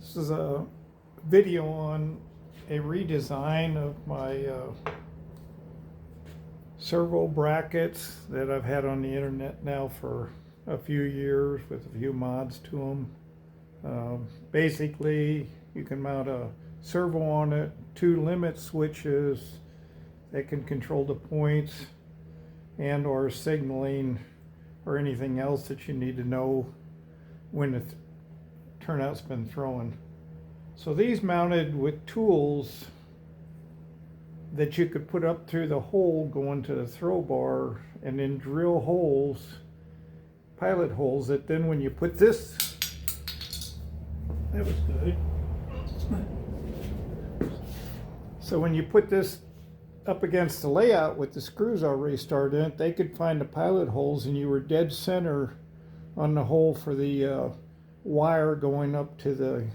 This is a video on a redesign of my servo brackets that I've had on the internet now for a few years with a few mods to them. Basically, you can mount a servo on it, 2 limit switches that can control the points and or signaling or anything else that you need to know when the turnout's been thrown. So these mounted with tools that you could put up through the hole going to the throw bar and then drill holes, pilot holes, that then when you put this, that was good. So when you put this up against the layout with the screws already started in it, they could find the pilot holes and you were dead center on the hole for the wire going up to the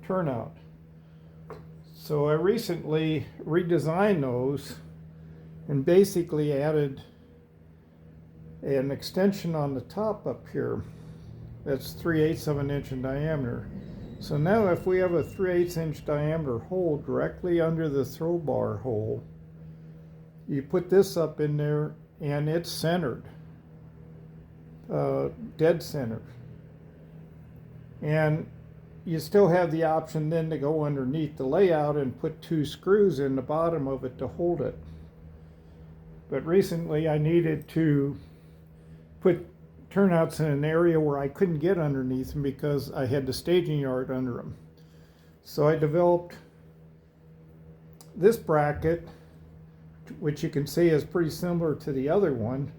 turnout. So I recently redesigned those and basically added an extension on the top up here that's 3/8 of an inch in diameter. So now if we have a 3/8 inch diameter hole directly under the throw bar hole, you put this up in there and it's centered, dead centered. And you still have the option then to go underneath the layout and put 2 screws in the bottom of it to hold it. But recently I needed to put turnouts in an area where I couldn't get underneath them because I had the staging yard under them. So I developed this bracket, which you can see is pretty similar to the other one,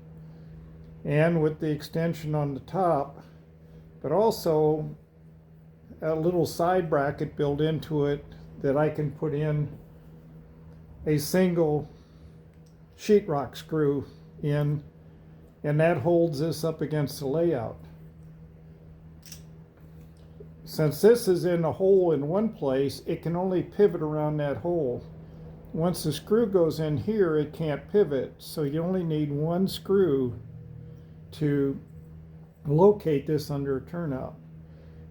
and with the extension on the top, but also a little side bracket built into it that I can put in a single sheetrock screw in, and that holds this up against the layout. Since this is in a hole in one place, it can only pivot around that hole. Once the screw goes in here, it can't pivot, so you only need 1 screw to locate this under a turnout.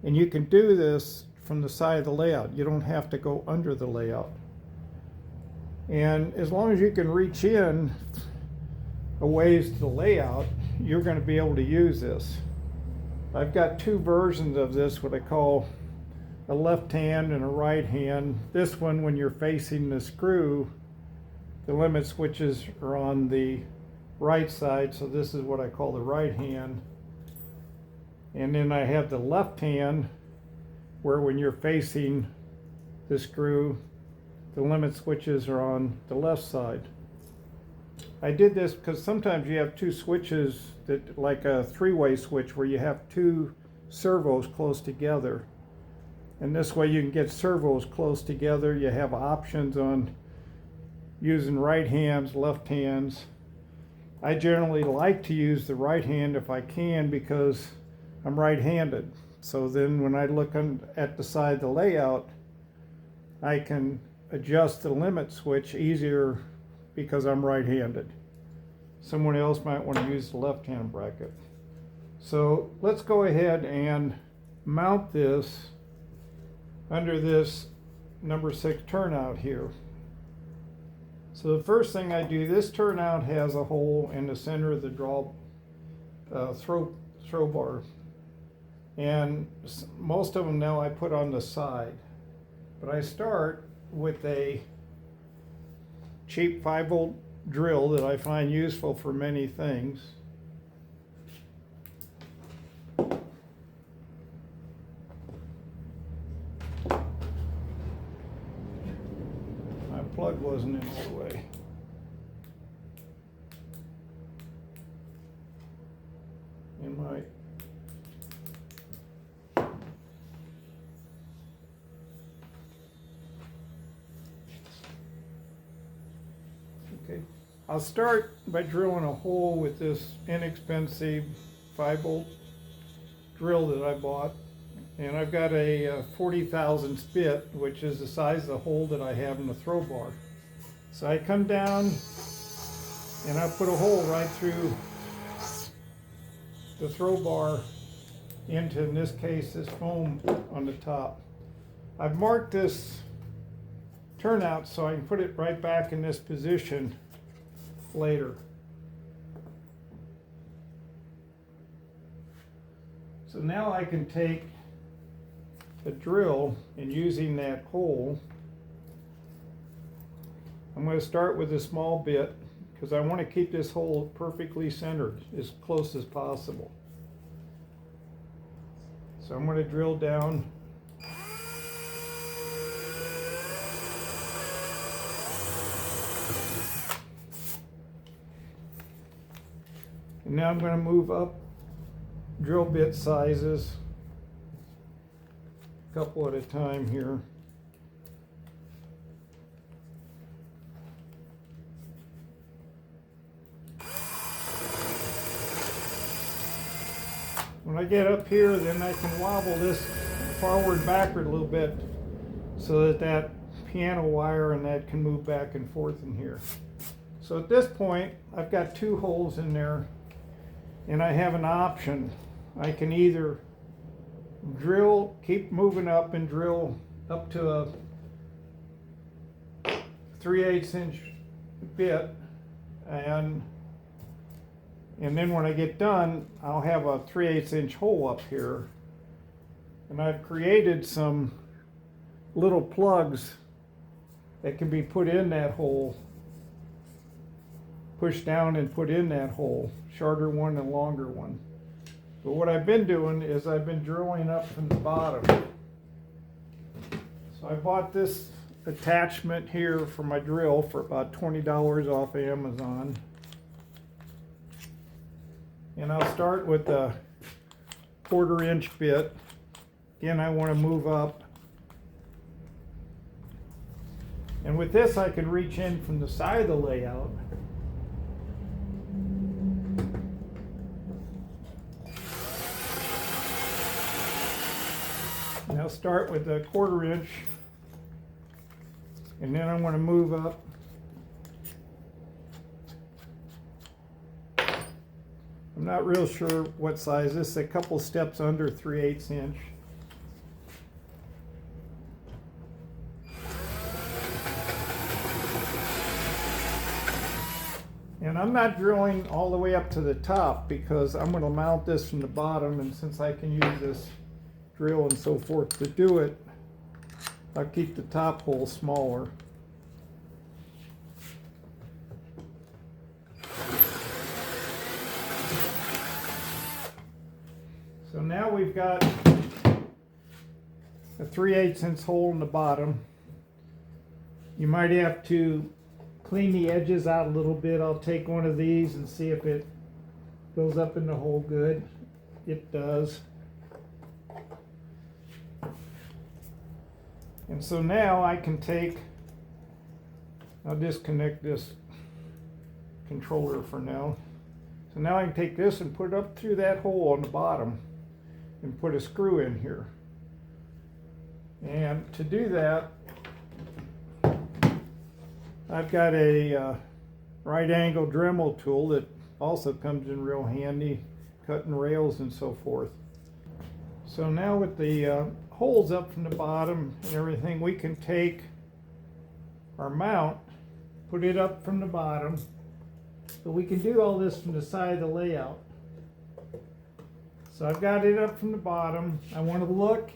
And you can do this from the side of the layout. You don't have to go under the layout. And as long as you can reach in a ways to the layout, you're going to be able to use this. I've got 2 versions of this, what I call a left hand and a right hand. This one, when you're facing the screw, the limit switches are on the right side, so this is what I call the right hand. And then I have the left hand, where when you're facing the screw, the limit switches are on the left side. I did this because sometimes you have 2 switches, that like a 3-way switch where you have 2 servos close together. And this way you can get servos close together. You have options on using right hands, left hands. I generally like to use the right hand if I can because I'm right-handed. So then when I look at the side of the layout, I can adjust the limit switch easier because I'm right-handed. Someone else might want to use the left-hand bracket. So let's go ahead and mount this under this number 6 turnout here. So the first thing I do, this turnout has a hole in the center of the throw bar. And most of them now I put on the side. But I start with a cheap 5-volt drill that I find useful for many things. My plug wasn't in all the way. And my I'll start by drilling a hole with this inexpensive 5-volt drill that I bought. And I've got a 40 thousandths bit, which is the size of the hole that I have in the throw bar. So I come down and I put a hole right through the throw bar into, in this case, this foam on the top. I've marked this turnout so I can put it right back in this position later. So now I can take the drill and using that hole, I'm going to start with a small bit because I want to keep this hole perfectly centered as close as possible. So I'm going to drill down. And now I'm going to move up drill bit sizes a couple at a time here. When I get up here, then I can wobble this forward and backward a little bit so that that piano wire and that can move back and forth in here. So at this point, I've got two holes in there, and I have an option. I can either drill, keep moving up and drill up to a 3/8 inch bit, and then when I get done, I'll have a 3/8 inch hole up here. And I've created some little plugs that can be put in that hole, pushed down and put in that hole, shorter one and longer one. But what I've been doing is I've been drilling up from the bottom. So I bought this attachment here for my drill for about $20 off Amazon. And I'll start with a 1/4 inch bit. Again, I want to move up. And with this, I can reach in from the side of the layout. And I'll start with a 1/4 inch. And then I want to move up. I'm not real sure what size. This is a couple steps under 3/8 inch. And I'm not drilling all the way up to the top because I'm going to mount this from the bottom, and since I can use this drill and so forth to do it, I'll keep the top hole smaller. So now we've got a 3/8 inch hole in the bottom. You might have to clean the edges out a little bit. I'll take one of these and see if it goes up in the hole good. It does. And so now I can take, I'll disconnect this controller for now. So now I can take this and put it up through that hole on the bottom and put a screw in here. And to do that, I've got a right angle Dremel tool that also comes in real handy, cutting rails and so forth. So now with the holes up from the bottom and everything, we can take our mount, put it up from the bottom, but we can do all this from the side of the layout. So I've got it up from the bottom. I want to look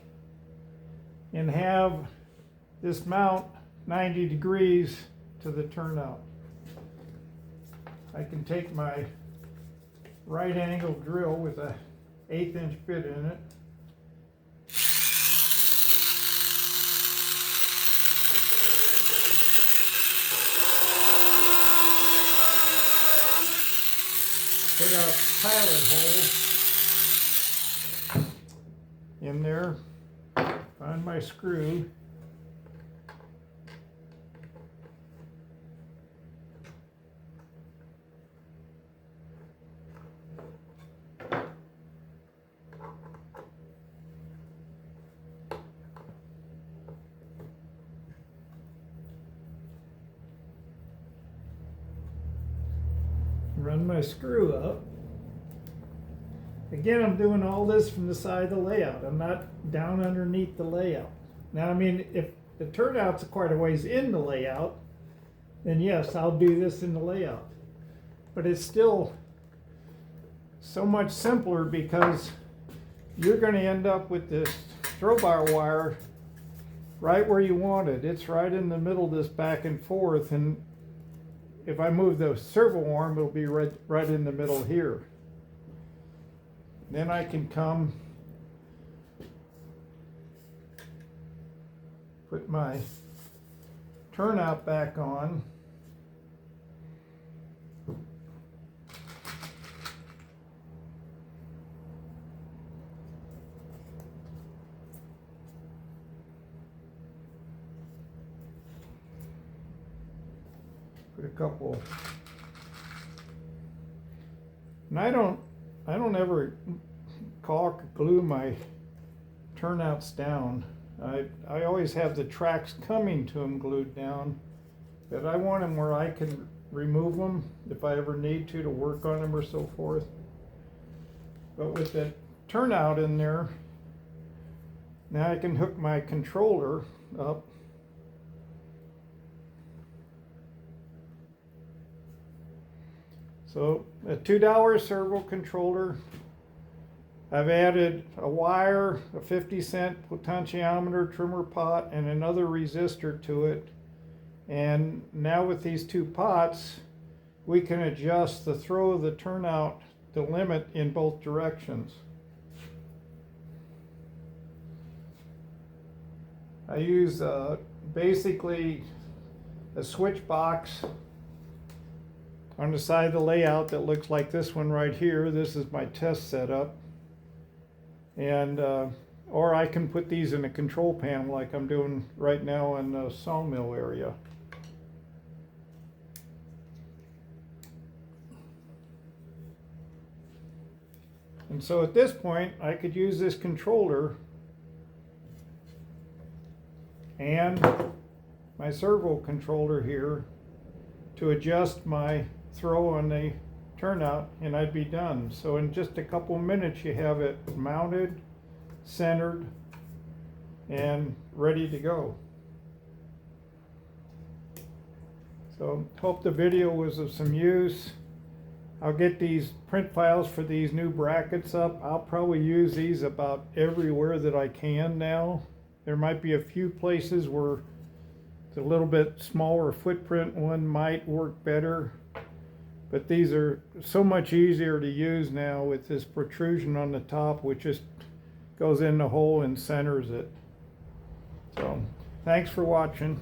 and have this mount 90 degrees to the turnout. I can take my right angle drill with a 1/8 inch bit in it. Put a pilot hole in there, find my screw. Run my screw up. Again, I'm doing all this from the side of the layout. I'm not down underneath the layout. Now, I mean, if the turnout's quite a ways in the layout, then yes, I'll do this in the layout. But it's still so much simpler because you're going to end up with this throw bar wire right where you want it. It's right in the middle of this back and forth, and if I move the servo arm, it'll be right in the middle here. Then I can come, put my turnout back on. Put a couple, and I don't ever caulk or glue my turnouts down. I always have the tracks coming to them glued down, but I want them where I can remove them if I ever need to work on them or so forth. But with the turnout in there, now I can hook my controller up. So a $2 servo controller. I've added a wire, a 50-cent potentiometer, trimmer pot, and another resistor to it. And now with these two pots, we can adjust the throw of the turnout, the limit in both directions. I use basically a switch box on the side of the layout that looks like this one right here. This is my test setup. And or I can put these in a control panel like I'm doing right now in the sawmill area. And so at this point I could use this controller and my servo controller here to adjust my throw on the turnout, and I'd be done. So in just a couple minutes you have it mounted, centered, and ready to go. So hope the video was of some use. I'll get these print files for these new brackets up. I'll probably use these about everywhere that I can now. There might be a few places where the little bit smaller footprint one might work better, but these are so much easier to use now with this protrusion on the top, which just goes in the hole and centers it. So thanks for watching.